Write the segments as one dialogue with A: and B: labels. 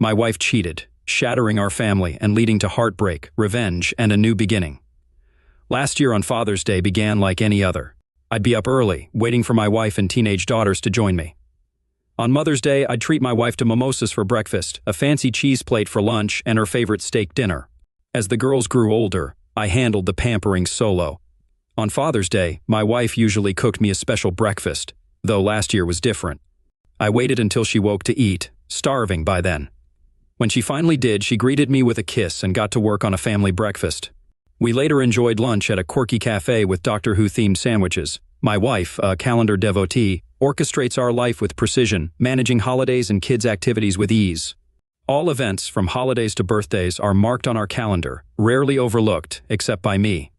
A: My wife cheated, shattering our family and leading to heartbreak, revenge, and a new beginning. Last year on Father's Day began like any other. I'd be up early, waiting for my wife and teenage daughters to join me. On Mother's Day, I'd treat my wife to mimosas for breakfast, a fancy cheese plate for lunch, and her favorite steak dinner. As the girls grew older, I handled the pampering solo. On Father's Day, my wife usually cooked me a special breakfast, though last year was different. I waited until she woke to eat, starving by then. When she finally did, she greeted me with a kiss and got to work on a family breakfast. We later enjoyed lunch at a quirky cafe with Doctor Who-themed sandwiches. My wife, a calendar devotee, orchestrates our life with precision, managing holidays and kids' activities with ease. All events, from holidays to birthdays, are marked on our calendar, rarely overlooked, except by me.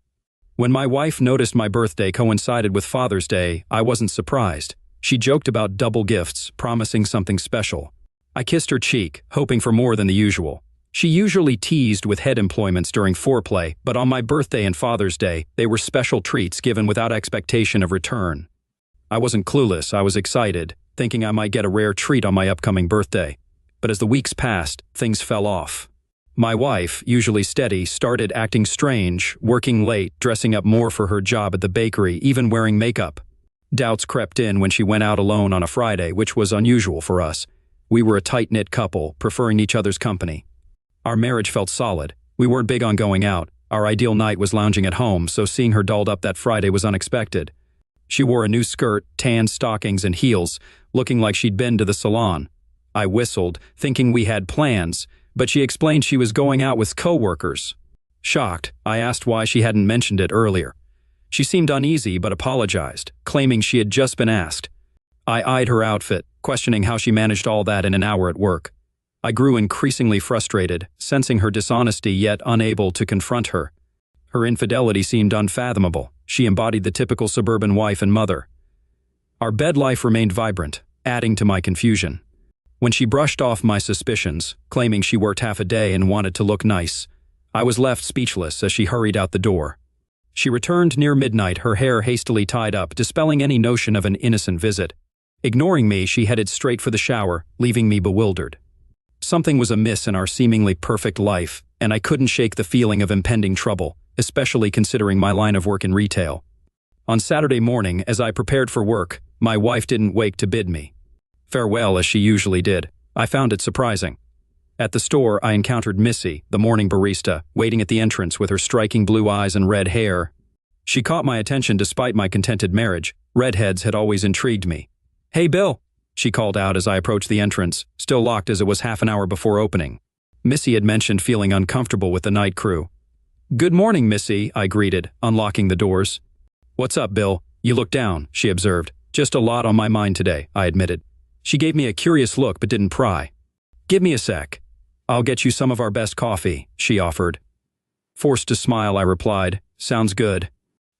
A: When my wife noticed my birthday coincided with Father's Day, I wasn't surprised. She joked about double gifts, promising something special. I kissed her cheek, hoping for more than the usual. She usually teased with head employments during foreplay, but on my birthday and Father's Day, they were special treats given without expectation of return. I wasn't clueless, I was excited, thinking I might get a rare treat on my upcoming birthday. But as the weeks passed, things fell off. My wife, usually steady, started acting strange, working late, dressing up more for her job at the bakery, even wearing makeup. Doubts crept in when she went out alone on a Friday, which was unusual for us. We were a tight-knit couple, preferring each other's company. Our marriage felt solid. We weren't big on going out. Our ideal night was lounging at home, so seeing her dolled up that Friday was unexpected. She wore a new skirt, tan stockings, and heels, looking like she'd been to the salon. I whistled, thinking we had plans, but she explained she was going out with coworkers. Shocked, I asked why she hadn't mentioned it earlier. She seemed uneasy but apologized, claiming she had just been asked. I eyed her outfit, questioning how she managed all that in an hour at work. I grew increasingly frustrated, sensing her dishonesty yet unable to confront her. Her infidelity seemed unfathomable. She embodied the typical suburban wife and mother. Our bed life remained vibrant, adding to my confusion. When she brushed off my suspicions, claiming she worked half a day and wanted to look nice, I was left speechless as she hurried out the door. She returned near midnight, her hair hastily tied up, dispelling any notion of an innocent visit. Ignoring me, she headed straight for the shower, leaving me bewildered. Something was amiss in our seemingly perfect life, and I couldn't shake the feeling of impending trouble, especially considering my line of work in retail. On Saturday morning, as I prepared for work, my wife didn't wake to bid me farewell as she usually did. I found it surprising. At the store, I encountered Missy, the morning barista, waiting at the entrance with her striking blue eyes and red hair. She caught my attention despite my contented marriage. Redheads had always intrigued me. "Hey, Bill," she called out as I approached the entrance, still locked as it was half an hour before opening. Missy had mentioned feeling uncomfortable with the night crew. "Good morning, Missy," I greeted, unlocking the doors. "What's up, Bill? You look down," she observed. "Just a lot on my mind today," I admitted. She gave me a curious look but didn't pry. "Give me a sec. I'll get you some of our best coffee," she offered. Forced to smile, I replied, "Sounds good.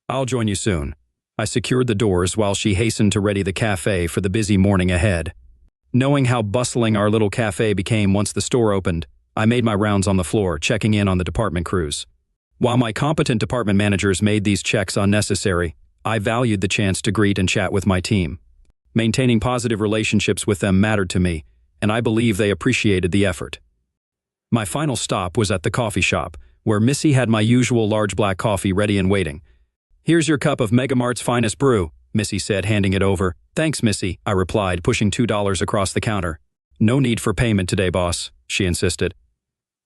A: I'll join you soon." I secured the doors while she hastened to ready the cafe for the busy morning ahead. Knowing how bustling our little cafe became once the store opened, I made my rounds on the floor, checking in on the department crews. While my competent department managers made these checks unnecessary, I valued the chance to greet and chat with my team. Maintaining positive relationships with them mattered to me, and I believe they appreciated the effort. My final stop was at the coffee shop, where Missy had my usual large black coffee ready and waiting. "Here's your cup of Megamart's finest brew," Missy said, handing it over. "Thanks, Missy," I replied, pushing $2 across the counter. "No need for payment today, boss," she insisted.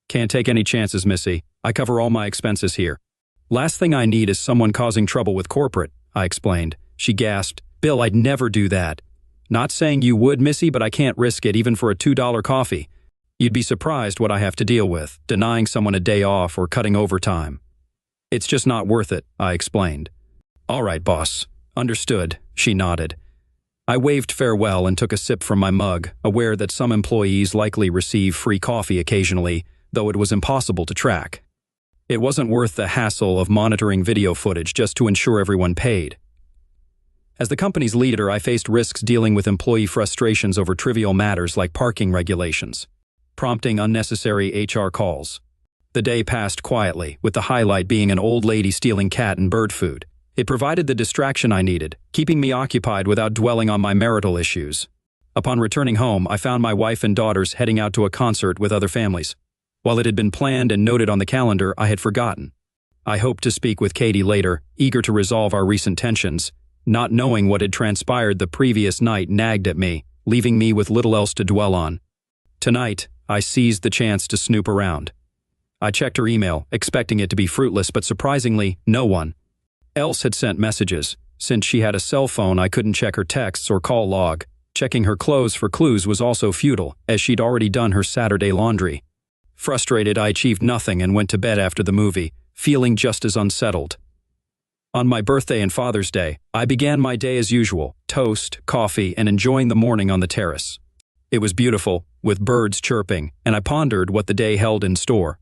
A: "Can't take any chances, Missy. I cover all my expenses here." "Last thing I need is someone causing trouble with corporate," I explained. She gasped. "Bill, I'd never do that." "Not saying you would, Missy, but I can't risk it even for a $2 coffee. You'd be surprised what I have to deal with, denying someone a day off or cutting overtime." "It's just not worth it," I explained. "All right, boss. Understood," she nodded. I waved farewell and took a sip from my mug, aware that some employees likely receive free coffee occasionally, though it was impossible to track. It wasn't worth the hassle of monitoring video footage just to ensure everyone paid. As the company's leader, I faced risks dealing with employee frustrations over trivial matters like parking regulations, prompting unnecessary HR calls. The day passed quietly, with the highlight being an old lady stealing cat and bird food. It provided the distraction I needed, keeping me occupied without dwelling on my marital issues. Upon returning home, I found my wife and daughters heading out to a concert with other families. While it had been planned and noted on the calendar, I had forgotten. I hoped to speak with Katie later, eager to resolve our recent tensions. Not knowing what had transpired the previous night nagged at me, leaving me with little else to dwell on. Tonight, I seized the chance to snoop around. I checked her email, expecting it to be fruitless, but surprisingly, no one else had sent messages. Since she had a cell phone, I couldn't check her texts or call log. Checking her clothes for clues was also futile, as she'd already done her Saturday laundry. Frustrated, I achieved nothing and went to bed after the movie, feeling just as unsettled. On my birthday and Father's Day, I began my day as usual, toast, coffee, and enjoying the morning on the terrace. It was beautiful, with birds chirping, and I pondered what the day held in store.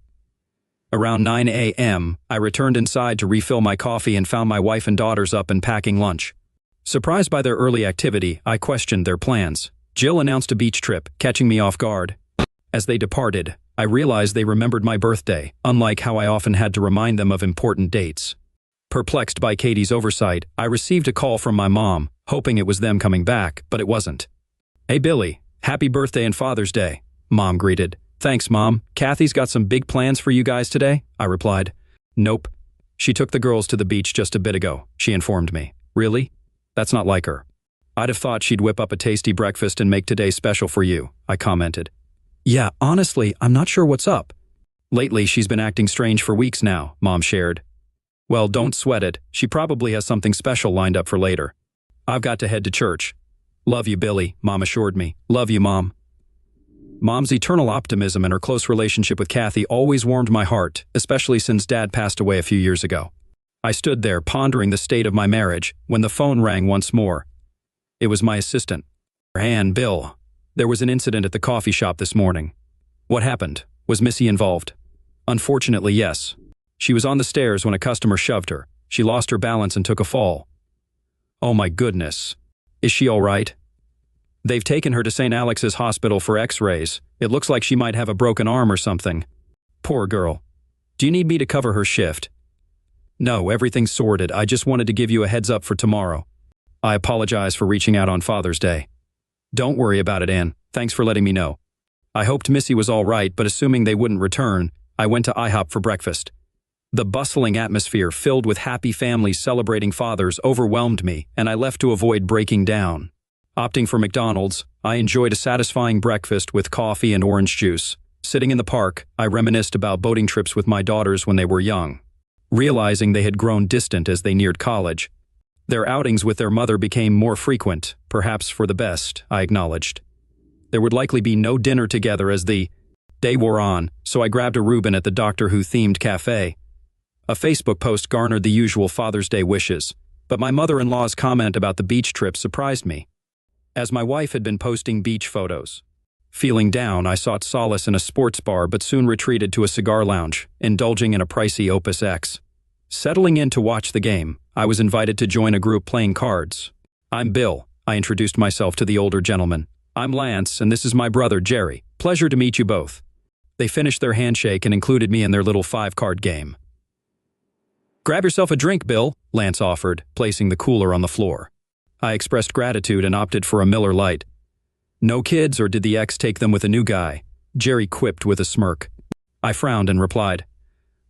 A: Around 9 a.m., I returned inside to refill my coffee and found my wife and daughters up and packing lunch. Surprised by their early activity, I questioned their plans. Jill announced a beach trip, catching me off guard. As they departed, I realized they remembered my birthday, unlike how I often had to remind them of important dates. Perplexed by Katie's oversight, I received a call from my mom, hoping it was them coming back, but it wasn't. "Hey Billy, happy birthday and Father's Day," Mom greeted. "Thanks, Mom. Kathy's got some big plans for you guys today?" I replied. "Nope. She took the girls to the beach just a bit ago," she informed me. "Really? That's not like her. I'd have thought she'd whip up a tasty breakfast and make today special for you," I commented. "Yeah, honestly, I'm not sure what's up. Lately, she's been acting strange for weeks now," Mom shared. "Well, don't sweat it. She probably has something special lined up for later. I've got to head to church." "Love you, Billy," Mom assured me. "Love you, Mom." Mom's eternal optimism and her close relationship with Kathy always warmed my heart, especially since Dad passed away a few years ago. I stood there pondering the state of my marriage when the phone rang once more. It was my assistant. "And Bill, there was an incident at the coffee shop this morning." "What happened? Was Missy involved?" "Unfortunately, yes. She was on the stairs when a customer shoved her. She lost her balance and took a fall." "Oh my goodness. Is she all right?" "They've taken her to St. Alex's Hospital for x-rays. It looks like she might have a broken arm or something." "Poor girl. Do you need me to cover her shift?" "No, everything's sorted. I just wanted to give you a heads up for tomorrow. I apologize for reaching out on Father's Day." "Don't worry about it, Ann. Thanks for letting me know." I hoped Missy was all right, but assuming they wouldn't return, I went to IHOP for breakfast. The bustling atmosphere filled with happy families celebrating fathers overwhelmed me, and I left to avoid breaking down. Opting for McDonald's, I enjoyed a satisfying breakfast with coffee and orange juice. Sitting in the park, I reminisced about boating trips with my daughters when they were young. Realizing they had grown distant as they neared college, their outings with their mother became more frequent, perhaps for the best, I acknowledged. There would likely be no dinner together as the day wore on, so I grabbed a Reuben at the Doctor Who-themed cafe. A Facebook post garnered the usual Father's Day wishes, but my mother-in-law's comment about the beach trip surprised me, as my wife had been posting beach photos. Feeling down, I sought solace in a sports bar but soon retreated to a cigar lounge, indulging in a pricey Opus X. Settling in to watch the game, I was invited to join a group playing cards. "I'm Bill," I introduced myself to the older gentleman. "I'm Lance, and this is my brother, Jerry. Pleasure to meet you both." They finished their handshake and included me in their little 5-card game. "Grab yourself a drink, Bill," Lance offered, placing the cooler on the floor. I expressed gratitude and opted for a Miller Lite. "No kids, or did the ex take them with a new guy?" Jerry quipped with a smirk. I frowned and replied,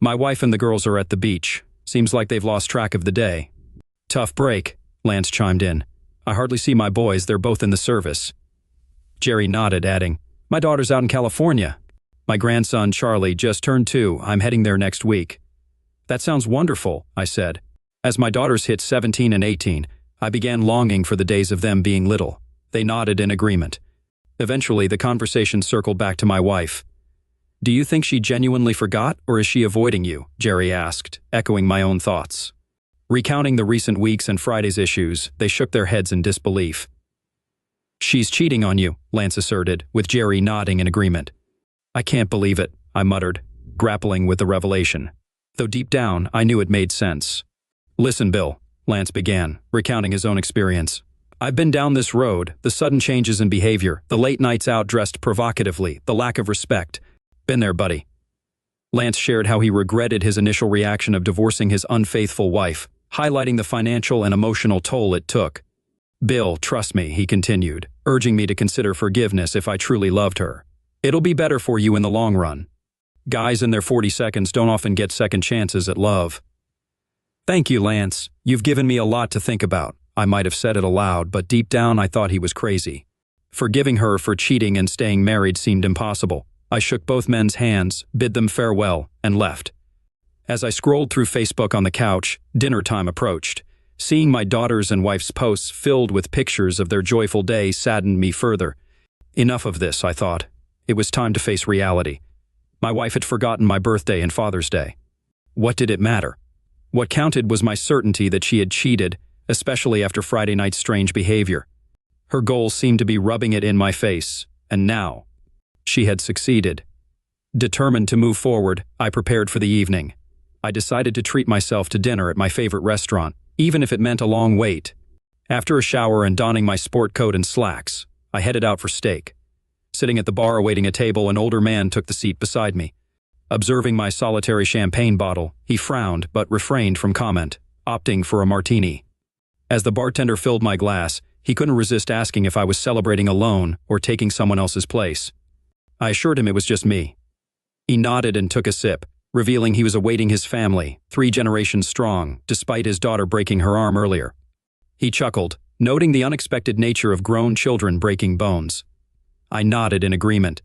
A: "My wife and the girls are at the beach. Seems like they've lost track of the day." "Tough break," Lance chimed in. "I hardly see my boys, they're both in the service." Jerry nodded, adding, "My daughter's out in California. My grandson, Charlie, just turned 2. I'm heading there next week." "That sounds wonderful," I said. As my daughters hit 17 and 18, I began longing for the days of them being little. They nodded in agreement. Eventually, the conversation circled back to my wife. "Do you think she genuinely forgot, or is she avoiding you?" Jerry asked, echoing my own thoughts. Recounting the recent weeks and Friday's issues, they shook their heads in disbelief. "She's cheating on you," Lance asserted, with Jerry nodding in agreement. "I can't believe it," I muttered, grappling with the revelation. Though deep down, I knew it made sense. "Listen, Bill," Lance began, recounting his own experience. "I've been down this road, the sudden changes in behavior, the late nights out dressed provocatively, the lack of respect. Been there, buddy." Lance shared how he regretted his initial reaction of divorcing his unfaithful wife, highlighting the financial and emotional toll it took. Bill, trust me, he continued, urging me to consider forgiveness if I truly loved her. It'll be better for you in the long run. Guys in their 42nds don't often get second chances at love. Thank you, Lance. You've given me a lot to think about. I might have said it aloud, but deep down I thought he was crazy. Forgiving her for cheating and staying married seemed impossible. I shook both men's hands, bid them farewell, and left. As I scrolled through Facebook on the couch, dinner time approached. Seeing my daughters and wife's posts filled with pictures of their joyful day saddened me further. Enough of this, I thought. It was time to face reality. My wife had forgotten my birthday and Father's Day. What did it matter? What counted was my certainty that she had cheated, especially after Friday night's strange behavior. Her goal seemed to be rubbing it in my face, and now she had succeeded. Determined to move forward, I prepared for the evening. I decided to treat myself to dinner at my favorite restaurant, even if it meant a long wait. After a shower and donning my sport coat and slacks, I headed out for steak. Sitting at the bar awaiting a table, an older man took the seat beside me. Observing my solitary champagne bottle, he frowned but refrained from comment, opting for a martini. As the bartender filled my glass, he couldn't resist asking if I was celebrating alone or taking someone else's place. I assured him it was just me. He nodded and took a sip, revealing he was awaiting his family, 3 generations strong, despite his daughter breaking her arm earlier. He chuckled, noting the unexpected nature of grown children breaking bones. I nodded in agreement.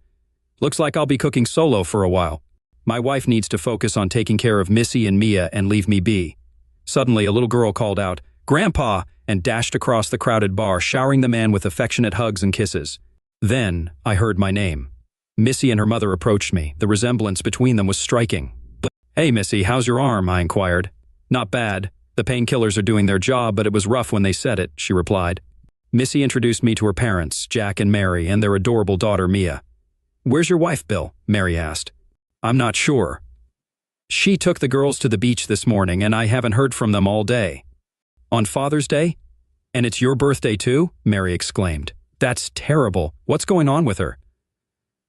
A: Looks like I'll be cooking solo for a while. My wife needs to focus on taking care of Missy and Mia and leave me be. Suddenly, a little girl called out, "Grandpa!" and dashed across the crowded bar, showering the man with affectionate hugs and kisses. Then, I heard my name. Missy and her mother approached me. The resemblance between them was striking. "Hey, Missy, how's your arm?" I inquired. "Not bad. The painkillers are doing their job, but it was rough when they said it," she replied. Missy introduced me to her parents, Jack and Mary, and their adorable daughter, Mia. "Where's your wife, Bill?" Mary asked. "I'm not sure. She took the girls to the beach this morning, and I haven't heard from them all day." "On Father's Day? And it's your birthday too?" Mary exclaimed. "That's terrible. What's going on with her?"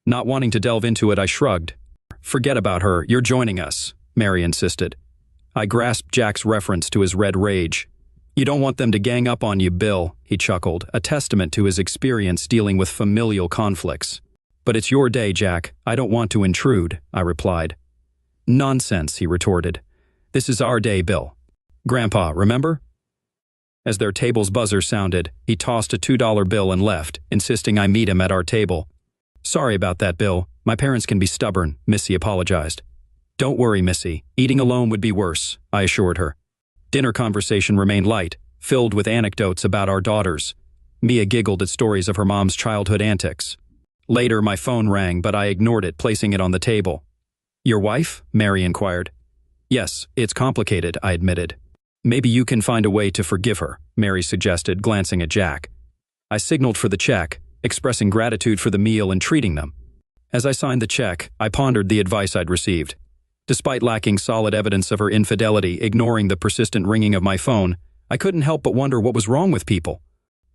A: Not wanting to delve into it, I shrugged. "Forget about her. You're joining us," Mary insisted. I grasped Jack's reference to his red rage. "You don't want them to gang up on you, Bill," he chuckled, a testament to his experience dealing with familial conflicts. "But it's your day, Jack. I don't want to intrude," I replied. "Nonsense," he retorted. "This is our day, Bill. Grandpa, remember?" As their table's buzzer sounded, he tossed a $2 bill and left, insisting I meet him at our table. "Sorry about that, Bill. My parents can be stubborn," Missy apologized. "Don't worry, Missy. Eating alone would be worse," I assured her. Dinner conversation remained light, filled with anecdotes about our daughters. Mia giggled at stories of her mom's childhood antics. Later, my phone rang, but I ignored it, placing it on the table. "Your wife?" Mary inquired. "Yes, it's complicated," I admitted. "Maybe you can find a way to forgive her," Mary suggested, glancing at Jack. I signaled for the check, expressing gratitude for the meal and treating them. As I signed the check, I pondered the advice I'd received. Despite lacking solid evidence of her infidelity, ignoring the persistent ringing of my phone, I couldn't help but wonder what was wrong with people.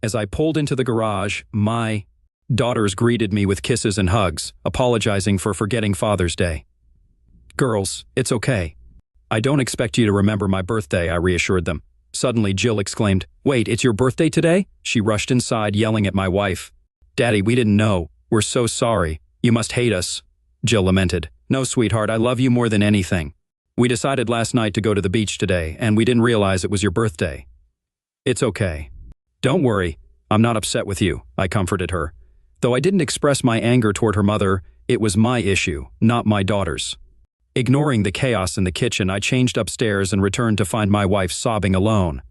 A: As I pulled into the garage, my daughters greeted me with kisses and hugs, apologizing for forgetting Father's Day. "Girls, it's okay. I don't expect you to remember my birthday," I reassured them. Suddenly, Jill exclaimed, "Wait, it's your birthday today?" She rushed inside, yelling at my wife. "Daddy, we didn't know. We're so sorry. You must hate us," Jill lamented. "No, sweetheart, I love you more than anything. We decided last night to go to the beach today, and we didn't realize it was your birthday." "It's okay. Don't worry. I'm not upset with you," I comforted her. Though I didn't express my anger toward her mother, it was my issue, not my daughter's. Ignoring the chaos in the kitchen, I changed upstairs and returned to find my wife sobbing alone.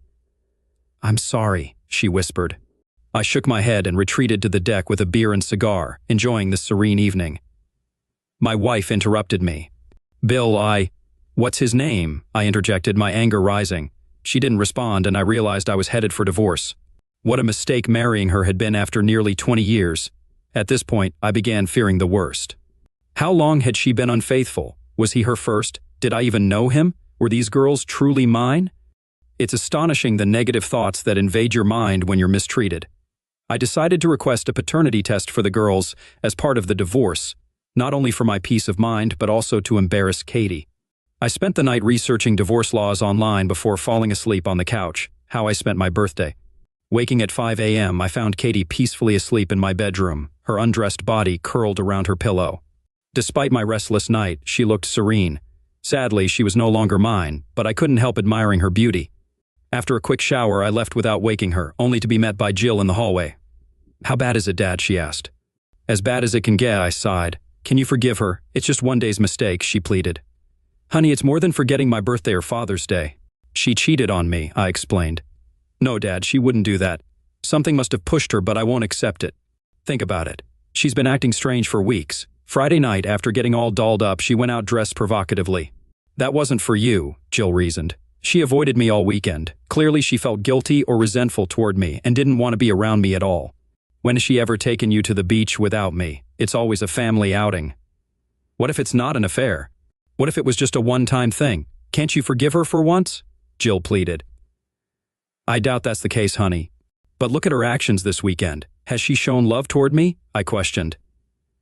A: "I'm sorry," she whispered. I shook my head and retreated to the deck with a beer and cigar, enjoying the serene evening. My wife interrupted me. "Bill, What's his name?" I interjected, my anger rising. She didn't respond, and I realized I was headed for divorce. What a mistake marrying her had been after nearly 20 years. At this point, I began fearing the worst. How long had she been unfaithful? Was he her first? Did I even know him? Were these girls truly mine? It's astonishing the negative thoughts that invade your mind when you're mistreated. I decided to request a paternity test for the girls as part of the divorce, not only for my peace of mind, but also to embarrass Katie. I spent the night researching divorce laws online before falling asleep on the couch, how I spent my birthday. Waking at 5 a.m., I found Katie peacefully asleep in my bedroom, her undressed body curled around her pillow. Despite my restless night, she looked serene. Sadly, she was no longer mine, but I couldn't help admiring her beauty. After a quick shower, I left without waking her, only to be met by Jill in the hallway. "How bad is it, Dad?" she asked. "As bad as it can get," I sighed. "Can you forgive her? It's just one day's mistake," she pleaded. "Honey, it's more than forgetting my birthday or Father's Day. She cheated on me," I explained. "No, Dad, she wouldn't do that. Something must have pushed her, but I won't accept it. Think about it. She's been acting strange for weeks. Friday night, after getting all dolled up, she went out dressed provocatively. That wasn't for you," Jill reasoned. "She avoided me all weekend. Clearly she felt guilty or resentful toward me and didn't want to be around me at all. When has she ever taken you to the beach without me? It's always a family outing." "What if it's not an affair? What if it was just a one-time thing? Can't you forgive her for once?" Jill pleaded. "I doubt that's the case, honey. But look at her actions this weekend. Has she shown love toward me?" I questioned.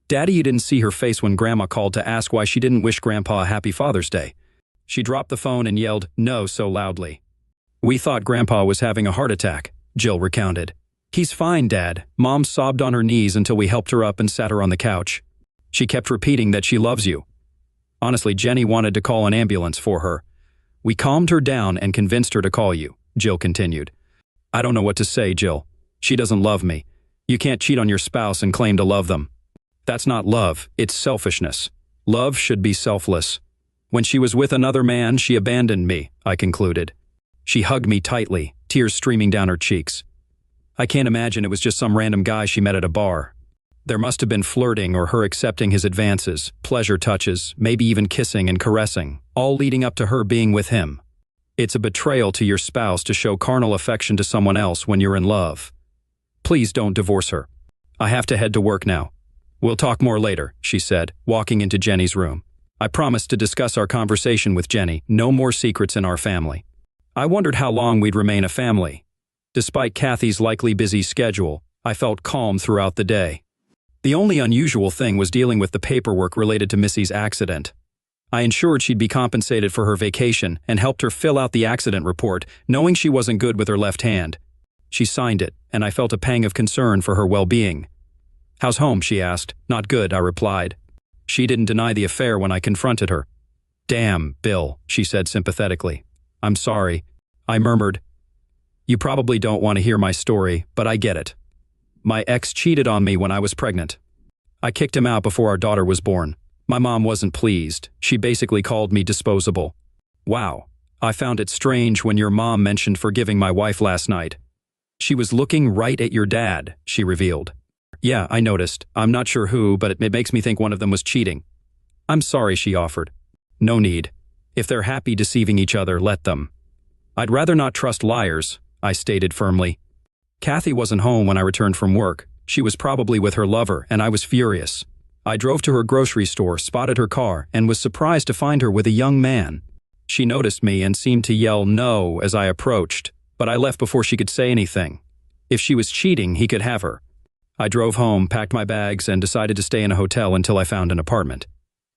A: "Daddy, you didn't see her face when Grandma called to ask why she didn't wish Grandpa a happy Father's Day. She dropped the phone and yelled, 'No,' so loudly. We thought Grandpa was having a heart attack," Jill recounted. "He's fine, Dad." Mom sobbed on her knees until we helped her up and sat her on the couch. "She kept repeating that she loves you. Honestly, Jenny wanted to call an ambulance for her. We calmed her down and convinced her to call you," Jill continued. "I don't know what to say, Jill. She doesn't love me. You can't cheat on your spouse and claim to love them. That's not love, it's selfishness. Love should be selfless. When she was with another man, she abandoned me," I concluded. She hugged me tightly, tears streaming down her cheeks. "I can't imagine it was just some random guy she met at a bar. There must have been flirting or her accepting his advances, pleasure touches, maybe even kissing and caressing, all leading up to her being with him. It's a betrayal to your spouse to show carnal affection to someone else when you're in love. Please don't divorce her. I have to head to work now." "We'll talk more later," she said, walking into Jenny's room. I promised to discuss our conversation with Jenny, no more secrets in our family. I wondered how long we'd remain a family. Despite Kathy's likely busy schedule, I felt calm throughout the day. The only unusual thing was dealing with the paperwork related to Missy's accident. I ensured she'd be compensated for her vacation and helped her fill out the accident report, knowing she wasn't good with her left hand. She signed it, and I felt a pang of concern for her well-being. "How's home?" she asked. "Not good," I replied. She didn't deny the affair when I confronted her. "Damn, Bill," she said sympathetically. "I'm sorry," I murmured. "You probably don't want to hear my story, but I get it. My ex cheated on me when I was pregnant. I kicked him out before our daughter was born. My mom wasn't pleased. She basically called me disposable. Wow, I found it strange when your mom mentioned forgiving my wife last night. She was looking right at your dad," she revealed. "Yeah, I noticed. I'm not sure who, but it makes me think one of them was cheating." "I'm sorry," she offered. "No need. If they're happy deceiving each other, let them." "I'd rather not trust liars," I stated firmly. Kathy wasn't home when I returned from work. She was probably with her lover, and I was furious. I drove to her grocery store, spotted her car, and was surprised to find her with a young man. She noticed me and seemed to yell no as I approached, but I left before she could say anything. If she was cheating, he could have her. I drove home, packed my bags, and decided to stay in a hotel until I found an apartment.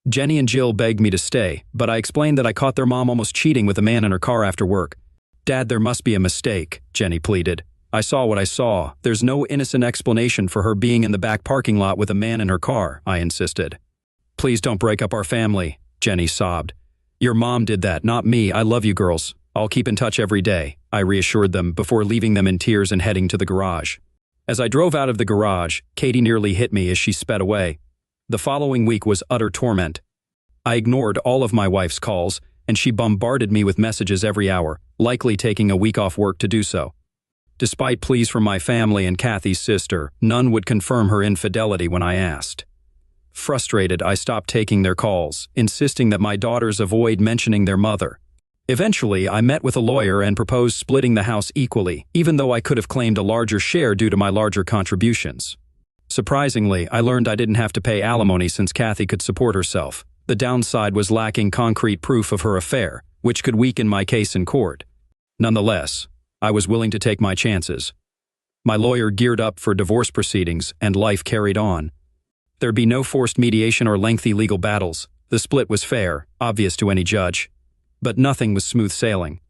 A: Jenny and Jill begged me to stay, but I explained that I caught their mom almost cheating with a man in her car after work. "Dad, there must be a mistake," Jenny pleaded. "I saw what I saw. There's no innocent explanation for her being in the back parking lot with a man in her car," I insisted. "Please don't break up our family," Jenny sobbed. "Your mom did that, not me. I love you girls. I'll keep in touch every day," I reassured them before leaving them in tears and heading to the garage. As I drove out of the garage, Katie nearly hit me as she sped away. The following week was utter torment. I ignored all of my wife's calls, and she bombarded me with messages every hour, likely taking a week off work to do so. Despite pleas from my family and Kathy's sister, none would confirm her infidelity when I asked. Frustrated, I stopped taking their calls, insisting that my daughters avoid mentioning their mother. Eventually, I met with a lawyer and proposed splitting the house equally, even though I could have claimed a larger share due to my larger contributions. Surprisingly, I learned I didn't have to pay alimony since Kathy could support herself. The downside was lacking concrete proof of her affair, which could weaken my case in court. Nonetheless, I was willing to take my chances. My lawyer geared up for divorce proceedings, and life carried on. There'd be no forced mediation or lengthy legal battles. The split was fair, obvious to any judge. But nothing was smooth sailing.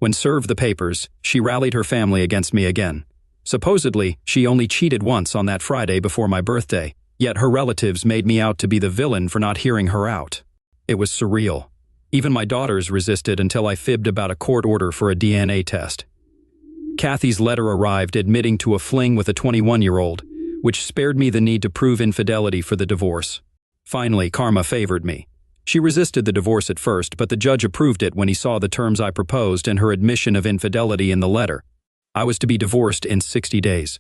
A: When served the papers, she rallied her family against me again. Supposedly, she only cheated once on that Friday before my birthday, yet her relatives made me out to be the villain for not hearing her out. It was surreal. Even my daughters resisted until I fibbed about a court order for a DNA test. Kathy's letter arrived admitting to a fling with a 21-year-old, which spared me the need to prove infidelity for the divorce. Finally, karma favored me. She resisted the divorce at first, but the judge approved it when he saw the terms I proposed and her admission of infidelity in the letter. I was to be divorced in 60 days.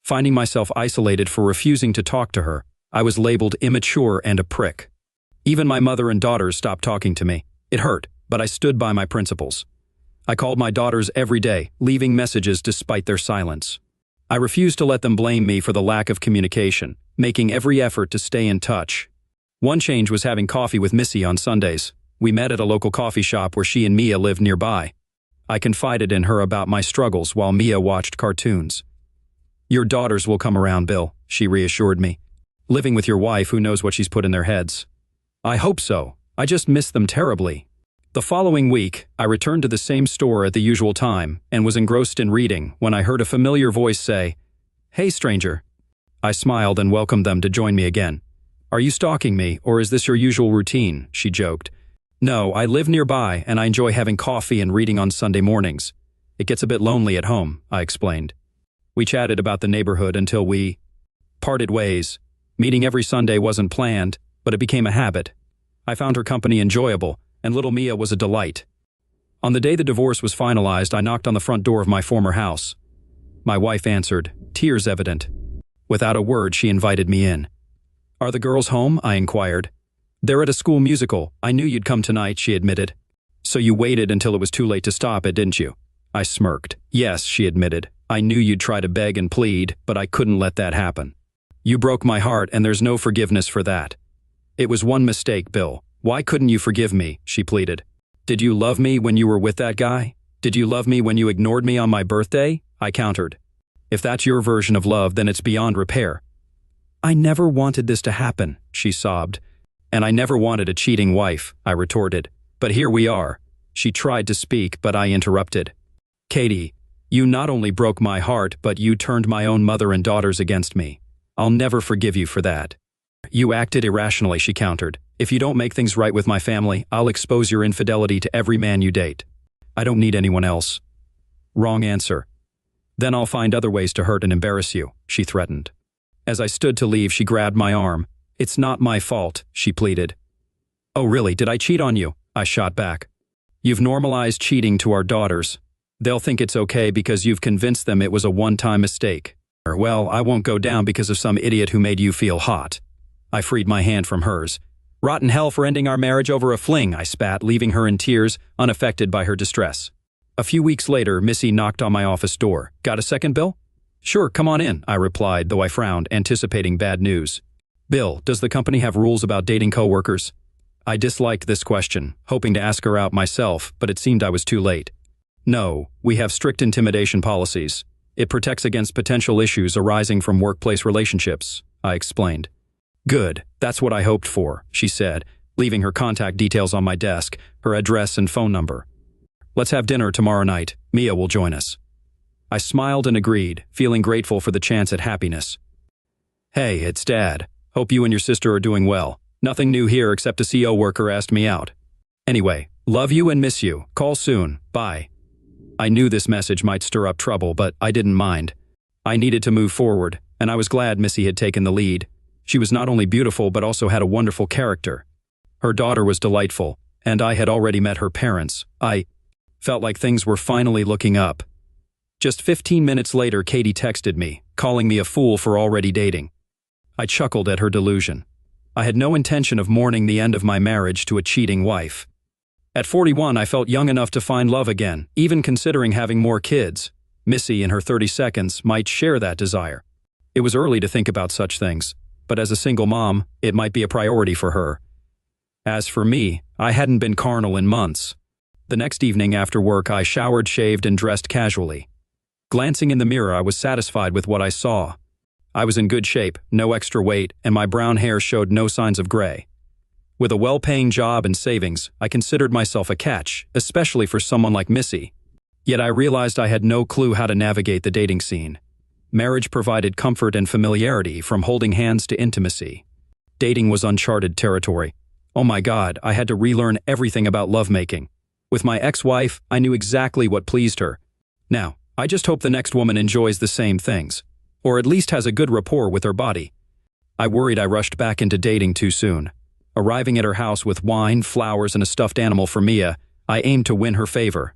A: Finding myself isolated for refusing to talk to her, I was labeled immature and a prick. Even my mother and daughters stopped talking to me. It hurt, but I stood by my principles. I called my daughters every day, leaving messages despite their silence. I refused to let them blame me for the lack of communication, making every effort to stay in touch. One change was having coffee with Missy on Sundays. We met at a local coffee shop where she and Mia lived nearby. I confided in her about my struggles while Mia watched cartoons. "Your daughters will come around, Bill," she reassured me. "Living with your wife, who knows what she's put in their heads?" "I hope so. I just miss them terribly." The following week, I returned to the same store at the usual time and was engrossed in reading when I heard a familiar voice say, "Hey, stranger." I smiled and welcomed them to join me again. "Are you stalking me, or is this your usual routine?" she joked. "No, I live nearby and I enjoy having coffee and reading on Sunday mornings. It gets a bit lonely at home," I explained. We chatted about the neighborhood until we parted ways. Meeting every Sunday wasn't planned, but it became a habit. I found her company enjoyable, and little Mia was a delight. On the day the divorce was finalized, I knocked on the front door of my former house. My wife answered, tears evident. Without a word, she invited me in. "Are the girls home?" I inquired. "They're at a school musical. I knew you'd come tonight," she admitted. "So you waited until it was too late to stop it, didn't you?" I smirked. "Yes," she admitted. "I knew you'd try to beg and plead, but I couldn't let that happen. You broke my heart, and there's no forgiveness for that." "It was one mistake, Bill. Why couldn't you forgive me?" she pleaded. "Did you love me when you were with that guy? Did you love me when you ignored me on my birthday?" I countered. "If that's your version of love, then it's beyond repair." "I never wanted this to happen," she sobbed. "And I never wanted a cheating wife," I retorted. "But here we are." She tried to speak, but I interrupted. "Katie, you not only broke my heart, but you turned my own mother and daughters against me. I'll never forgive you for that." "You acted irrationally," she countered. "If you don't make things right with my family, I'll expose your infidelity to every man you date. I don't need anyone else." "Wrong answer." "Then I'll find other ways to hurt and embarrass you," she threatened. As I stood to leave, she grabbed my arm. "It's not my fault," she pleaded. "Oh really, did I cheat on you?" I shot back. "You've normalized cheating to our daughters. They'll think it's okay because you've convinced them it was a one-time mistake. Well, I won't go down because of some idiot who made you feel hot." I freed my hand from hers. "Rotten hell for ending our marriage over a fling," I spat, leaving her in tears, unaffected by her distress. A few weeks later, Missy knocked on my office door. "Got a second, Bill?" "Sure, come on in," I replied, though I frowned, anticipating bad news. "Bill, does the company have rules about dating coworkers?" I disliked this question, hoping to ask her out myself, but it seemed I was too late. "No, we have strict intimidation policies. It protects against potential issues arising from workplace relationships," I explained. "Good, that's what I hoped for," she said, leaving her contact details on my desk, her address and phone number. "Let's have dinner tomorrow night. Mia will join us." I smiled and agreed, feeling grateful for the chance at happiness. "Hey, it's Dad. Hope you and your sister are doing well. Nothing new here except a CO worker asked me out. Anyway, love you and miss you. Call soon. Bye." I knew this message might stir up trouble, but I didn't mind. I needed to move forward, and I was glad Missy had taken the lead. She was not only beautiful but also had a wonderful character. Her daughter was delightful, and I had already met her parents. I felt like things were finally looking up. Just 15 minutes later, Katie texted me, calling me a fool for already dating. I chuckled at her delusion. I had no intention of mourning the end of my marriage to a cheating wife. At 41, I felt young enough to find love again, even considering having more kids. Missy, in her 32nds, might share that desire. It was early to think about such things, but as a single mom, it might be a priority for her. As for me, I hadn't been carnal in months. The next evening after work, I showered, shaved, and dressed casually. Glancing in the mirror, I was satisfied with what I saw. I was in good shape, no extra weight, and my brown hair showed no signs of gray. With a well-paying job and savings, I considered myself a catch, especially for someone like Missy. Yet I realized I had no clue how to navigate the dating scene. Marriage provided comfort and familiarity, from holding hands to intimacy. Dating was uncharted territory. Oh my God, I had to relearn everything about lovemaking. With my ex-wife, I knew exactly what pleased her. Now, I just hope the next woman enjoys the same things, or at least has a good rapport with her body. I worried I rushed back into dating too soon. Arriving at her house with wine, flowers, and a stuffed animal for Mia, I aimed to win her favor.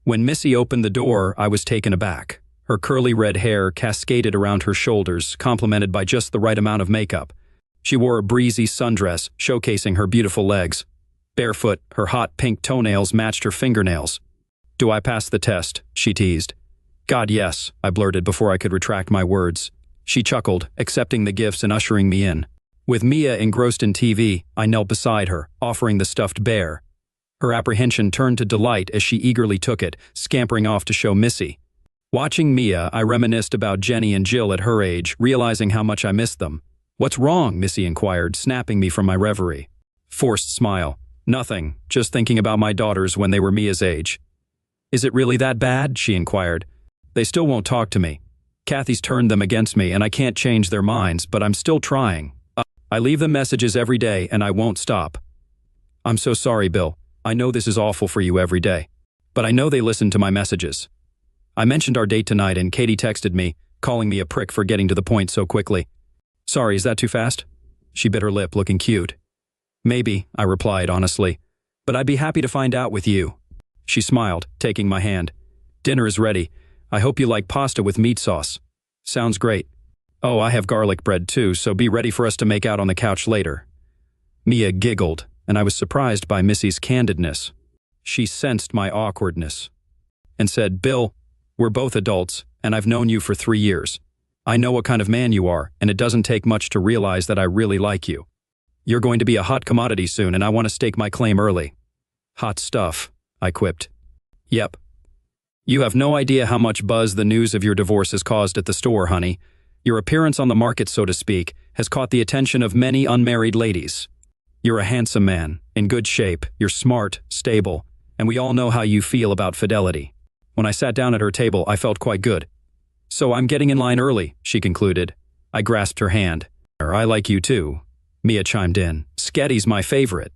A: When Missy opened the door, I was taken aback. Her curly red hair cascaded around her shoulders, complemented by just the right amount of makeup. She wore a breezy sundress, showcasing her beautiful legs. Barefoot, her hot pink toenails matched her fingernails. "Do I pass the test?" she teased. "God, yes," I blurted before I could retract my words. She chuckled, accepting the gifts and ushering me in. With Mia engrossed in TV, I knelt beside her, offering the stuffed bear. Her apprehension turned to delight as she eagerly took it, scampering off to show Missy. Watching Mia, I reminisced about Jenny and Jill at her age, realizing how much I missed them. "What's wrong?" Missy inquired, snapping me from my reverie. Forced smile. "Nothing, just thinking about my daughters when they were Mia's age." "Is it really that bad?" she inquired. "They still won't talk to me. Kathy's turned them against me and I can't change their minds, but I'm still trying. I leave them messages every day and I won't stop." "I'm so sorry, Bill. I know this is awful for you every day. But I know they listen to my messages." I mentioned our date tonight and Katie texted me, calling me a prick for getting to the point so quickly. "Sorry, is that too fast?" She bit her lip, looking cute. "Maybe," I replied honestly, "but I'd be happy to find out with you." She smiled, taking my hand. "Dinner is ready. I hope you like pasta with meat sauce." "Sounds great." "Oh, I have garlic bread too, so be ready for us to make out on the couch later." Mia giggled, and I was surprised by Missy's candidness. She sensed my awkwardness and said, "Bill, we're both adults, and I've known you for 3 years. I know what kind of man you are, and it doesn't take much to realize that I really like you. You're going to be a hot commodity soon, and I want to stake my claim early." "Hot stuff," I quipped. "Yep. You have no idea how much buzz the news of your divorce has caused at the store, honey. Your appearance on the market, so to speak, has caught the attention of many unmarried ladies. You're a handsome man, in good shape, you're smart, stable, and we all know how you feel about fidelity." When I sat down at her table, I felt quite good. "So I'm getting in line early," she concluded. I grasped her hand. "I like you too," Mia chimed in. "Sketty's my favorite."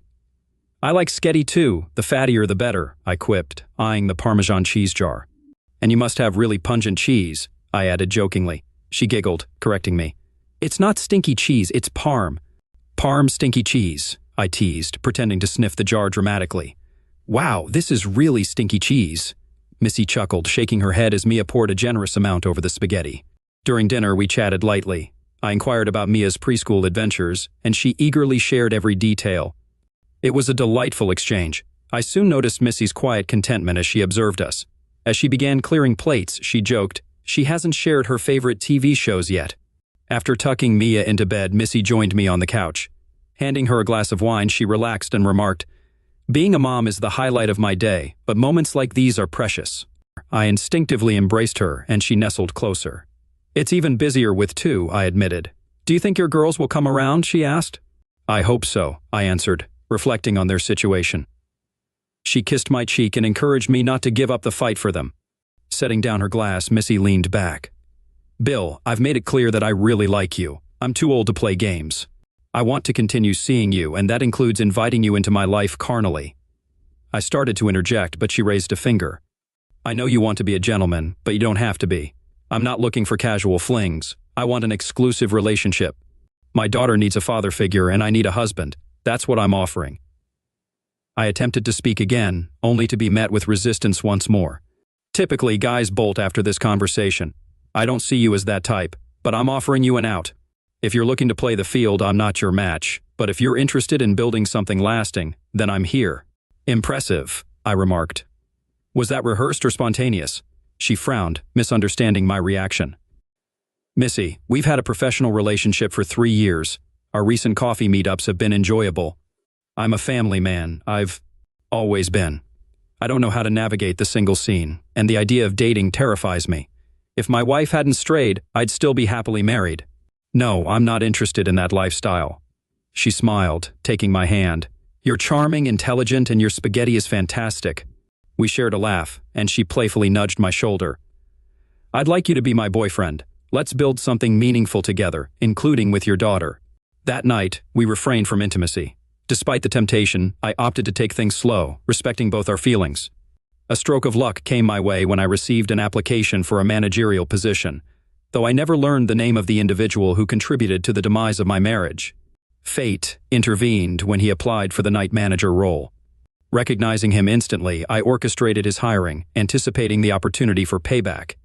A: "I like Sketty too, the fattier the better," I quipped, eyeing the Parmesan cheese jar. "And you must have really pungent cheese," I added jokingly. She giggled, correcting me. "It's not stinky cheese, it's Parm." "Parm stinky cheese," I teased, pretending to sniff the jar dramatically. "Wow, this is really stinky cheese." Missy chuckled, shaking her head as Mia poured a generous amount over the spaghetti. During dinner, we chatted lightly. I inquired about Mia's preschool adventures, and she eagerly shared every detail. It was a delightful exchange. I soon noticed Missy's quiet contentment as she observed us. As she began clearing plates, she joked, "She hasn't shared her favorite TV shows yet." After tucking Mia into bed, Missy joined me on the couch. Handing her a glass of wine, she relaxed and remarked, "Being a mom is the highlight of my day, but moments like these are precious." I instinctively embraced her, and she nestled closer. "It's even busier with two," I admitted. "Do you think your girls will come around?" she asked. "I hope so," I answered, reflecting on their situation. She kissed my cheek and encouraged me not to give up the fight for them. Setting down her glass, Missy leaned back. "Bill, I've made it clear that I really like you. I'm too old to play games. I want to continue seeing you, and that includes inviting you into my life carnally." I started to interject, but she raised a finger. "I know you want to be a gentleman, but you don't have to be. I'm not looking for casual flings. I want an exclusive relationship. My daughter needs a father figure, and I need a husband. That's what I'm offering." I attempted to speak again, only to be met with resistance once more. Typically, guys bolt after this conversation. I don't see you as that type, but I'm offering you an out. If you're looking to play the field, I'm not your match, but if you're interested in building something lasting, then I'm here. "Impressive," I remarked. "Was that rehearsed or spontaneous?" She frowned, misunderstanding my reaction. "Missy, we've had a professional relationship for 3 years. Our recent coffee meetups have been enjoyable. I'm a family man. I've always been. I don't know how to navigate the single scene, and the idea of dating terrifies me. If my wife hadn't strayed, I'd still be happily married. No, I'm not interested in that lifestyle." She smiled, taking my hand. "You're charming, intelligent, and your spaghetti is fantastic." We shared a laugh, and she playfully nudged my shoulder. "I'd like you to be my boyfriend. Let's build something meaningful together, including with your daughter." That night, we refrained from intimacy. Despite the temptation, I opted to take things slow, respecting both our feelings. A stroke of luck came my way when I received an application for a managerial position, though I never learned the name of the individual who contributed to the demise of my marriage. Fate intervened when he applied for the night manager role. Recognizing him instantly, I orchestrated his hiring, anticipating the opportunity for payback.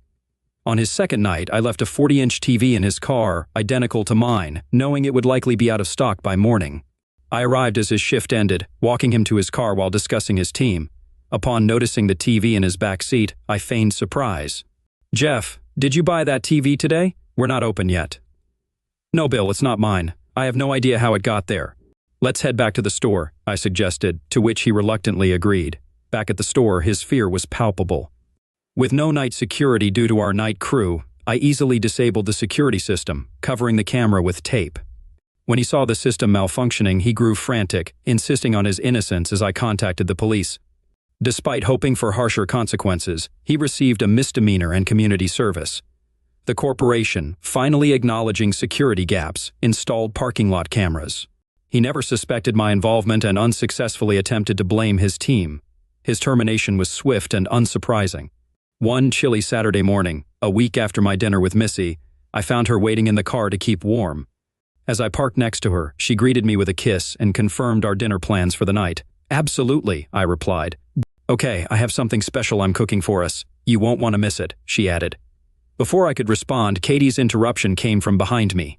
A: On his second night, I left a 40-inch TV in his car, identical to mine, knowing it would likely be out of stock by morning. I arrived as his shift ended, walking him to his car while discussing his team. Upon noticing the TV in his back seat, I feigned surprise. "Jeff, did you buy that TV today? We're not open yet." "No, Bill, it's not mine. I have no idea how it got there." "Let's head back to the store," I suggested, to which he reluctantly agreed. Back at the store, his fear was palpable. With no night security due to our night crew, I easily disabled the security system, covering the camera with tape. When he saw the system malfunctioning, he grew frantic, insisting on his innocence as I contacted the police. Despite hoping for harsher consequences, he received a misdemeanor and community service. The corporation, finally acknowledging security gaps, installed parking lot cameras. He never suspected my involvement and unsuccessfully attempted to blame his team. His termination was swift and unsurprising. One chilly Saturday morning, a week after my dinner with Missy, I found her waiting in the car to keep warm. As I parked next to her, she greeted me with a kiss and confirmed our dinner plans for the night. "Absolutely," I replied. "Okay, I have something special I'm cooking for us. You won't want to miss it," she added. Before I could respond, Katie's interruption came from behind me.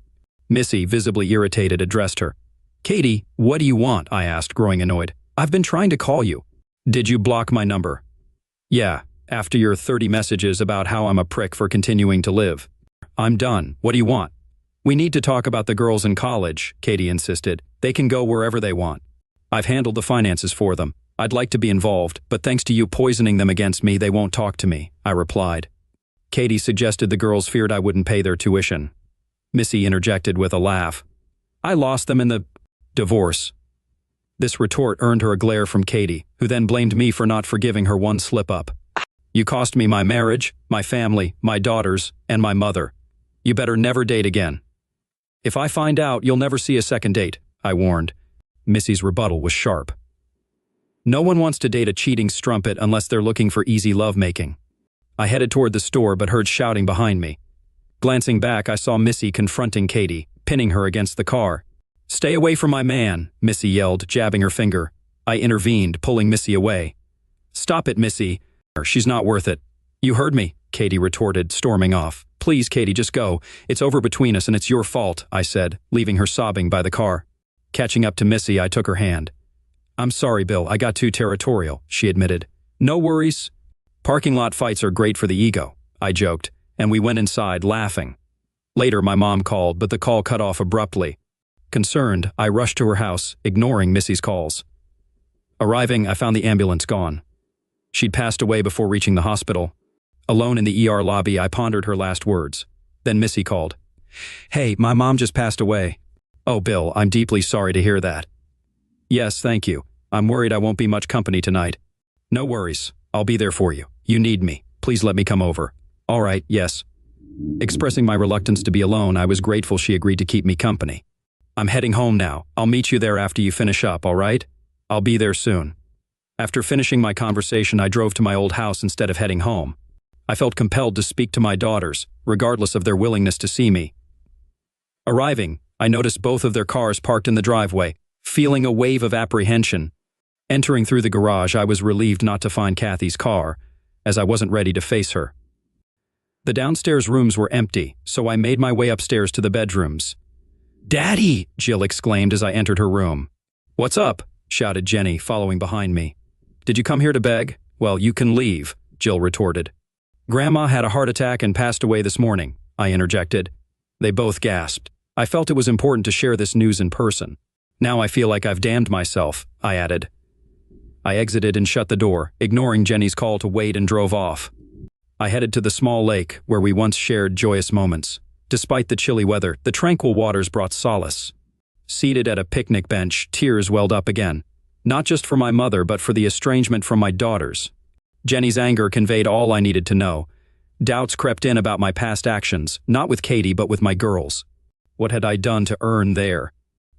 A: Missy, visibly irritated, addressed her. "Katie, what do you want?" I asked, growing annoyed. "I've been trying to call you." "Did you block my number?" "Yeah, after your 30 messages about how I'm a prick for continuing to live." "I'm done. What do you want?" "We need to talk about the girls in college," Katie insisted. "They can go wherever they want. I've handled the finances for them. I'd like to be involved, but thanks to you poisoning them against me, they won't talk to me," I replied. Katie suggested the girls feared I wouldn't pay their tuition. Missy interjected with a laugh. "I lost them in the divorce." This retort earned her a glare from Katie, who then blamed me for not forgiving her one slip-up. "You cost me my marriage, my family, my daughters, and my mother. You better never date again." "If I find out, you'll never see a second date," I warned. Missy's rebuttal was sharp. No one wants to date a cheating strumpet unless they're looking for easy lovemaking. I headed toward the store but heard shouting behind me. Glancing back, I saw Missy confronting Katie, pinning her against the car. "Stay away from my man," Missy yelled, jabbing her finger. I intervened, pulling Missy away. "Stop it, Missy. She's not worth it." "You heard me," Katie retorted, storming off. "Please, Katie, just go. It's over between us and it's your fault," I said, leaving her sobbing by the car. Catching up to Missy, I took her hand. "I'm sorry, Bill, I got too territorial," she admitted. "No worries. Parking lot fights are great for the ego," I joked, and we went inside, laughing. Later, my mom called, but the call cut off abruptly. Concerned, I rushed to her house, ignoring Missy's calls. Arriving, I found the ambulance gone. She'd passed away before reaching the hospital. Alone in the ER lobby, I pondered her last words. Then Missy called. "Hey, my mom just passed away." "Oh, Bill, I'm deeply sorry to hear that." "Yes, thank you. I'm worried I won't be much company tonight." "No worries. I'll be there for you. You need me. Please let me come over." "All right, yes." Expressing my reluctance to be alone, I was grateful she agreed to keep me company. "I'm heading home now. I'll meet you there after you finish up, all right? I'll be there soon." After finishing my conversation, I drove to my old house instead of heading home. I felt compelled to speak to my daughters, regardless of their willingness to see me. Arriving, I noticed both of their cars parked in the driveway, feeling a wave of apprehension. Entering through the garage, I was relieved not to find Kathy's car, as I wasn't ready to face her. The downstairs rooms were empty, so I made my way upstairs to the bedrooms. "Daddy!" Jill exclaimed as I entered her room. "What's up?" shouted Jenny, following behind me. "Did you come here to beg? Well, you can leave," Jill retorted. "Grandma had a heart attack and passed away this morning," I interjected. They both gasped. I felt it was important to share this news in person. "Now I feel like I've damned myself," I added. I exited and shut the door, ignoring Jenny's call to wait, and drove off. I headed to the small lake where we once shared joyous moments. Despite the chilly weather, the tranquil waters brought solace. Seated at a picnic bench, tears welled up again. Not just for my mother, but for the estrangement from my daughters. Jenny's anger conveyed all I needed to know. Doubts crept in about my past actions, not with Katie but with my girls. What had I done to earn their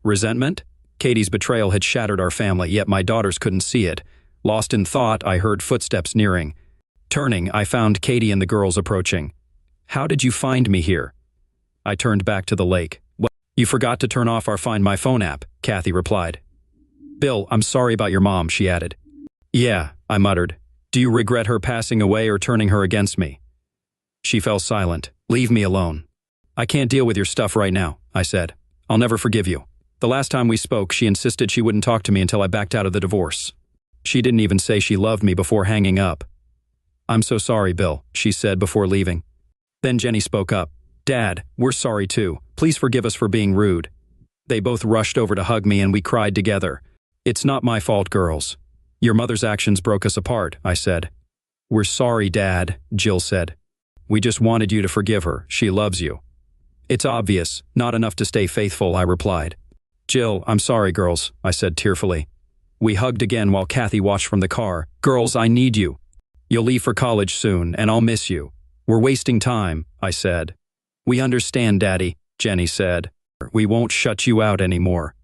A: resentment? Katie's betrayal had shattered our family, yet my daughters couldn't see it. Lost in thought, I heard footsteps nearing. Turning, I found Katie and the girls approaching. "How did you find me here?" I turned back to the lake. "Well, you forgot to turn off our Find My Phone app," Kathy replied. "Bill, I'm sorry about your mom," she added. "Yeah," I muttered. "Do you regret her passing away or turning her against me?" She fell silent. "Leave me alone." "I can't deal with your stuff right now," I said. "I'll never forgive you." The last time we spoke, she insisted she wouldn't talk to me until I backed out of the divorce. She didn't even say she loved me before hanging up. "I'm so sorry, Bill," she said before leaving. Then Jenny spoke up. "Dad, we're sorry too. Please forgive us for being rude." They both rushed over to hug me and we cried together. "It's not my fault, girls. Your mother's actions broke us apart," I said. "We're sorry, Dad," Jill said. "We just wanted you to forgive her. She loves you." "It's obvious. Not enough to stay faithful," I replied. "Jill, I'm sorry, girls," I said tearfully. We hugged again while Kathy watched from the car. "Girls, I need you. You'll leave for college soon, and I'll miss you. We're wasting time," I said. "We understand, Daddy," Jenny said. "We won't shut you out anymore."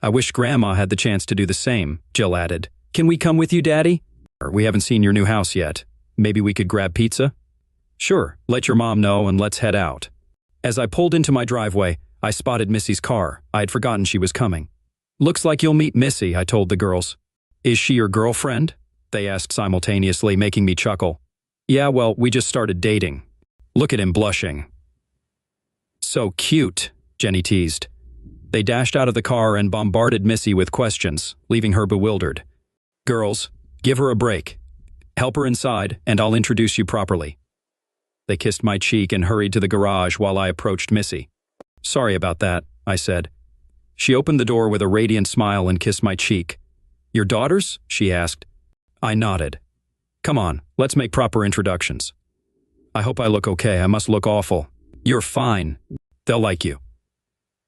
A: "I wish Grandma had the chance to do the same," Jill added. "Can we come with you, Daddy?" "We haven't seen your new house yet. Maybe we could grab pizza?" "Sure, let your mom know and let's head out." As I pulled into my driveway, I spotted Missy's car. I had forgotten she was coming. "Looks like you'll meet Missy," I told the girls. "Is she your girlfriend?" they asked simultaneously, making me chuckle. "Yeah, well, we just started dating." "Look at him blushing." "So cute," Jenny teased. They dashed out of the car and bombarded Missy with questions, leaving her bewildered. "Girls, give her a break. Help her inside, and I'll introduce you properly." They kissed my cheek and hurried to the garage while I approached Missy. "Sorry about that," I said. She opened the door with a radiant smile and kissed my cheek. "Your daughters?" she asked. I nodded. "Come on, let's make proper introductions." "I hope I look okay. I must look awful." "You're fine. They'll like you."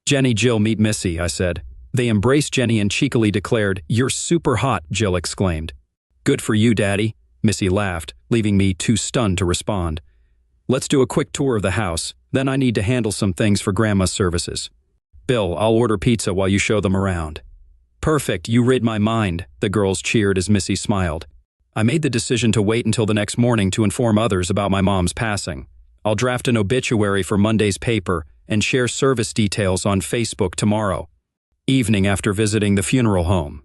A: "Jenny, Jill, meet Missy," I said. They embraced Jenny and cheekily declared, "You're super hot," Jill exclaimed. "Good for you, Daddy," Missy laughed, leaving me too stunned to respond. "Let's do a quick tour of the house, then I need to handle some things for Grandma's services." "Bill, I'll order pizza while you show them around." "Perfect, you read my mind," the girls cheered as Missy smiled. I made the decision to wait until the next morning to inform others about my mom's passing. I'll draft an obituary for Monday's paper and share service details on Facebook tomorrow. Evening after visiting the funeral home.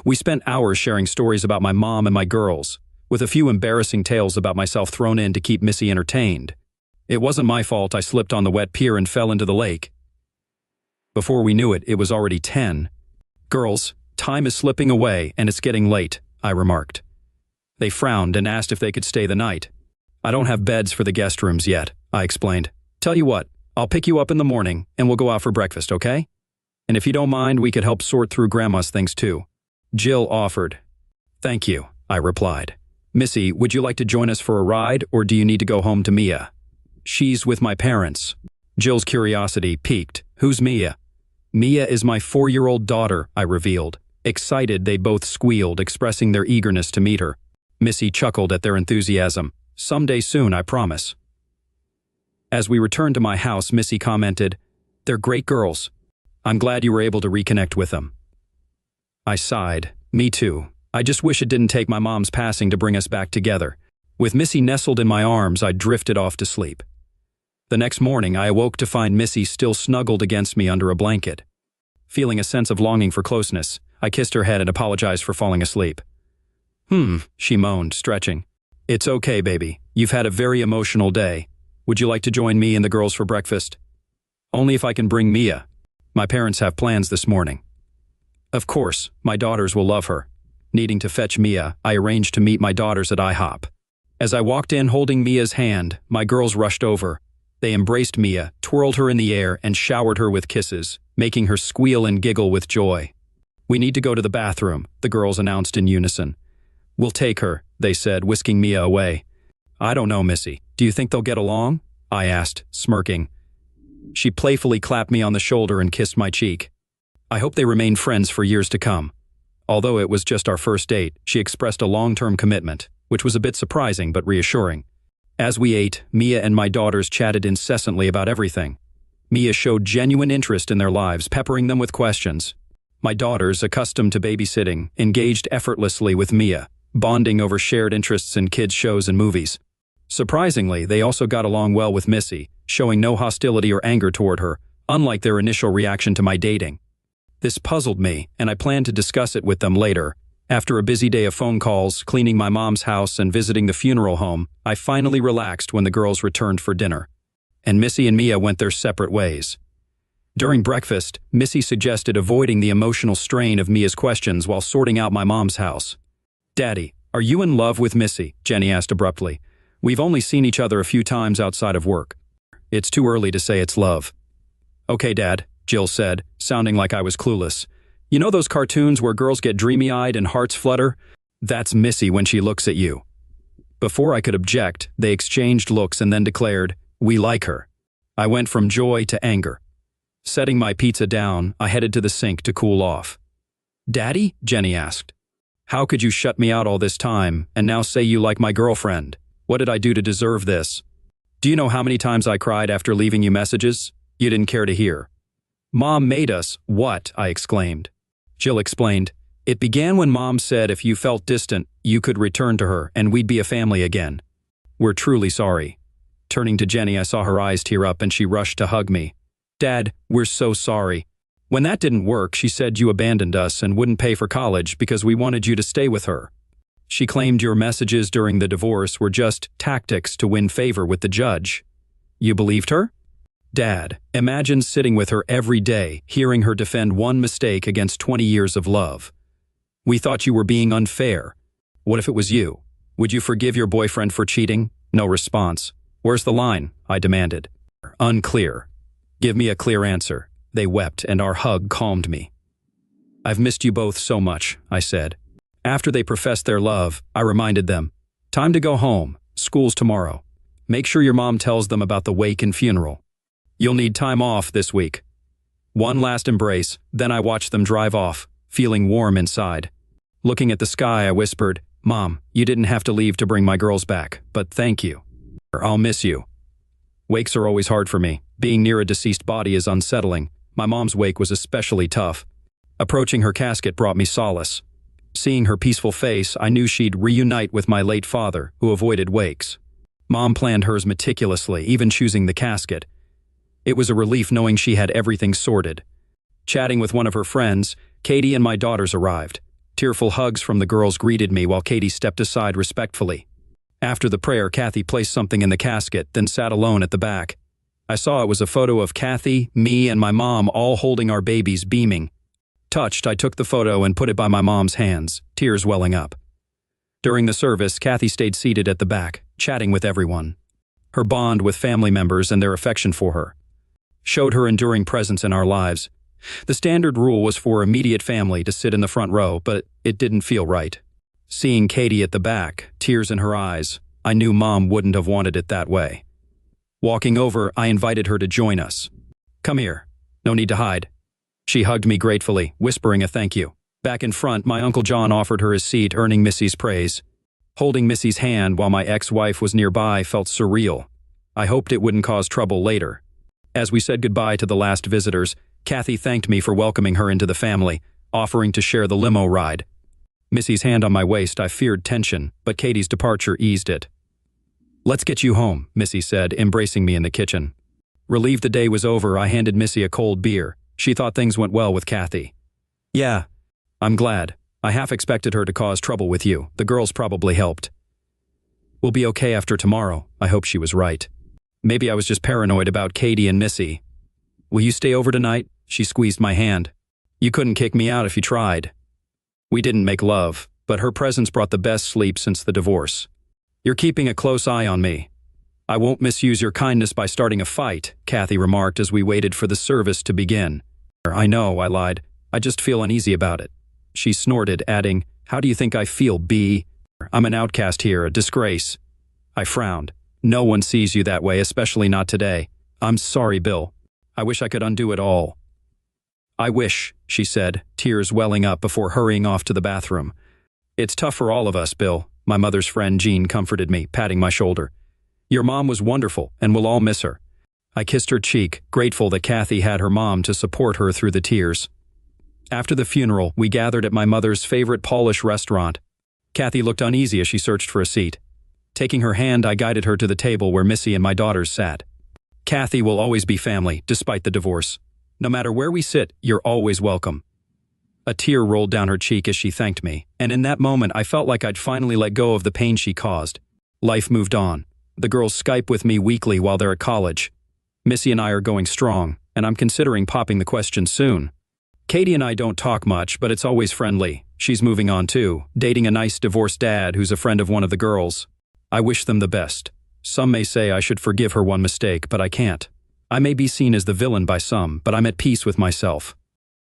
A: We spent hours sharing stories about my mom and my girls, with a few embarrassing tales about myself thrown in to keep Missy entertained. It wasn't my fault I slipped on the wet pier and fell into the lake. Before we knew it, it was already 10. "Girls, time is slipping away and it's getting late," I remarked. They frowned and asked if they could stay the night. "I don't have beds for the guest rooms yet," I explained. "Tell you what, I'll pick you up in the morning and we'll go out for breakfast, okay? And if you don't mind, we could help sort through Grandma's things too." Jill offered. "Thank you," I replied. "Missy, would you like to join us for a ride or do you need to go home to Mia?" "She's with my parents." Jill's curiosity piqued. "Who's Mia?" "Mia is my 4-year-old daughter," I revealed. Excited, they both squealed, expressing their eagerness to meet her. Missy chuckled at their enthusiasm. "Someday soon, I promise." As we returned to my house, Missy commented, "They're great girls. I'm glad you were able to reconnect with them." I sighed. Me too. I just wish it didn't take my mom's passing to bring us back together. With Missy nestled in my arms, I drifted off to sleep. The next morning, I awoke to find Missy still snuggled against me under a blanket. Feeling a sense of longing for closeness, I kissed her head and apologized for falling asleep. She moaned, stretching. "It's okay, baby. You've had a very emotional day. Would you like to join me and the girls for breakfast?" "Only if I can bring Mia. My parents have plans this morning." "Of course, my daughters will love her." Needing to fetch Mia, I arranged to meet my daughters at IHOP. As I walked in holding Mia's hand, my girls rushed over. They embraced Mia, twirled her in the air, and showered her with kisses, making her squeal and giggle with joy. "We need to go to the bathroom," the girls announced in unison. "We'll take her," they said, whisking Mia away. "I don't know, Missy. Do you think they'll get along?" I asked, smirking. She playfully clapped me on the shoulder and kissed my cheek. "I hope they remain friends for years to come." Although it was just our first date, she expressed a long-term commitment, which was a bit surprising but reassuring. As we ate, Mia and my daughters chatted incessantly about everything. Mia showed genuine interest in their lives, peppering them with questions. My daughters, accustomed to babysitting, engaged effortlessly with Mia, bonding over shared interests in kids' shows and movies. Surprisingly, they also got along well with Missy, showing no hostility or anger toward her, unlike their initial reaction to my dating. This puzzled me, and I planned to discuss it with them later. After a busy day of phone calls, cleaning my mom's house, and visiting the funeral home, I finally relaxed when the girls returned for dinner. And Missy and Mia went their separate ways. During breakfast, Missy suggested avoiding the emotional strain of Mia's questions while sorting out my mom's house. "Daddy, are you in love with Missy?" Jenny asked abruptly. "We've only seen each other a few times outside of work. It's too early to say it's love." "Okay, Dad," Jill said, sounding like I was clueless. "You know those cartoons where girls get dreamy-eyed and hearts flutter? That's Missy when she looks at you." Before I could object, they exchanged looks and then declared, "We like her." I went from joy to anger. Setting my pizza down, I headed to the sink to cool off. "Daddy?" Jenny asked. "How could you shut me out all this time and now say you like my girlfriend? What did I do to deserve this? Do you know how many times I cried after leaving you messages? You didn't care to hear." "Mom made us." "What?" I exclaimed. Jill explained. "It began when Mom said if you felt distant, you could return to her and we'd be a family again. We're truly sorry." Turning to Jenny, I saw her eyes tear up and she rushed to hug me. "Dad, we're so sorry. When that didn't work, she said you abandoned us and wouldn't pay for college because we wanted you to stay with her. She claimed your messages during the divorce were just tactics to win favor with the judge. You believed her?" "Dad, imagine sitting with her every day, hearing her defend one mistake against 20 years of love. We thought you were being unfair. What if it was you? Would you forgive your boyfriend for cheating?" No response. "Where's the line?" I demanded. "Unclear. Give me a clear answer." They wept, and our hug calmed me. "I've missed you both so much," I said. After they professed their love, I reminded them, "Time to go home. School's tomorrow. Make sure your mom tells them about the wake and funeral. You'll need time off this week." One last embrace, then I watched them drive off, feeling warm inside. Looking at the sky, I whispered, "Mom, you didn't have to leave to bring my girls back, but thank you. I'll miss you." Wakes are always hard for me. Being near a deceased body is unsettling. My mom's wake was especially tough. Approaching her casket brought me solace. Seeing her peaceful face, I knew she'd reunite with my late father, who avoided wakes. Mom planned hers meticulously, even choosing the casket. It was a relief knowing she had everything sorted. Chatting with one of her friends, Katie and my daughters arrived. Tearful hugs from the girls greeted me while Katie stepped aside respectfully. After the prayer, Kathy placed something in the casket, then sat alone at the back. I saw it was a photo of Kathy, me, and my mom all holding our babies, beaming. Touched, I took the photo and put it by my mom's hands, tears welling up. During the service, Kathy stayed seated at the back, chatting with everyone. Her bond with family members and their affection for her showed her enduring presence in our lives. The standard rule was for immediate family to sit in the front row, but it didn't feel right. Seeing Katie at the back, tears in her eyes, I knew Mom wouldn't have wanted it that way. Walking over, I invited her to join us. "Come here. No need to hide." She hugged me gratefully, whispering a thank you. Back in front, my Uncle John offered her his seat, earning Missy's praise. Holding Missy's hand while my ex-wife was nearby felt surreal. I hoped it wouldn't cause trouble later. As we said goodbye to the last visitors, Kathy thanked me for welcoming her into the family, offering to share the limo ride. Missy's hand on my waist, I feared tension, but Katie's departure eased it. "Let's get you home," Missy said, embracing me in the kitchen. Relieved the day was over, I handed Missy a cold beer. She thought things went well with Kathy. "Yeah, I'm glad. I half expected her to cause trouble with you. The girls probably helped." "We'll be okay after tomorrow." I hope she was right. Maybe I was just paranoid about Katie and Missy. "Will you stay over tonight?" She squeezed my hand. "You couldn't kick me out if you tried." We didn't make love, but her presence brought the best sleep since the divorce. "You're keeping a close eye on me." "I won't misuse your kindness by starting a fight," Kathy remarked as we waited for the service to begin. "I know," I lied. "I just feel uneasy about it." She snorted, adding, "How do you think I feel, B? I'm an outcast here, a disgrace." I frowned. "No one sees you that way, especially not today." "I'm sorry, Bill. I wish I could undo it all." "I wish," she said, tears welling up before hurrying off to the bathroom. "It's tough for all of us, Bill." My mother's friend Jean comforted me, patting my shoulder. Your mom was wonderful, and we'll all miss her. I kissed her cheek, grateful that Kathy had her mom to support her through the tears. After the funeral, we gathered at my mother's favorite Polish restaurant. Kathy looked uneasy as she searched for a seat. Taking her hand, I guided her to the table where Missy and my daughters sat. Kathy will always be family, despite the divorce. No matter where we sit, you're always welcome. A tear rolled down her cheek as she thanked me, and in that moment I felt like I'd finally let go of the pain she caused. Life moved on. The girls Skype with me weekly while they're at college. Missy and I are going strong, and I'm considering popping the question soon. Katie and I don't talk much, but it's always friendly. She's moving on too, dating a nice divorced dad who's a friend of one of the girls. I wish them the best. Some may say I should forgive her one mistake, but I can't. I may be seen as the villain by some, but I'm at peace with myself.